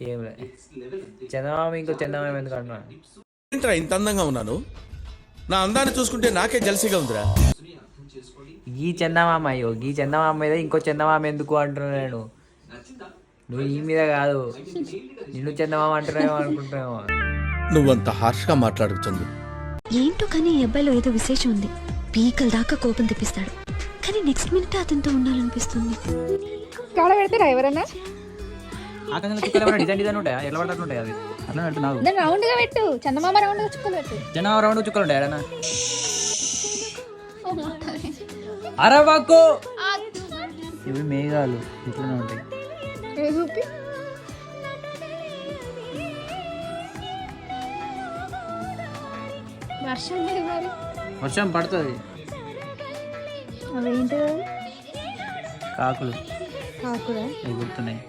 ఏం లే చందమామ ఇంకో చందమామ ఎందుకు అంటున్నా ఏంట్రా ఇంత అందంగా ఉన్నాను? నా అందాన్ని చూసుకుంటే నాకే జలసిగా ఉందిరా. ఈ చందమామ అయ్యో ఈ చందమామ మీద ఇంకో చందమామ ఎందుకు అంటున్నా నేను. నువ్వు ఈ మీద కాదు, నిన్ను చందమామ అంటున్నావేమో అనుకుంటున్నావేమో. నువ్వంత హార్ష్గా మాట్లాడకు చందు. ఏంటో కానీ ఈ అబ్బాయిలో ఏదో విశేషం ఉంది. పీకల దాకా కోపం తెప్పిస్తాడు, కానీ నెక్స్ట్ మినిట్ అతనితో ఉండాలనిపిస్తుంది. కాడ పెడతారా ఎవరన్నా? ఆకాశంలో చుక్కలు ఏమైనా డిజైన్ డిజైన్ ఉంటాయా? ఎట్లా పడ్డట్టు ఉంటాయి అవి? అట్లా పెట్టు నాకు. దాన్ని రౌండ్ గా పెట్టు, చందమామ రౌండ్ గా చుక్కలు పెట్టు. చందమామ రౌండ్ చుక్కలు ఉంటాయి అన్న. అరవకు ఇవి మేఘాలు ఇట్లనే ఉంటాయి. చూపి వర్షం లేదు మరి. వర్షం పడుతుంది. అవేంటి కాకులు కాకుడా ఎగురుతున్నాయి.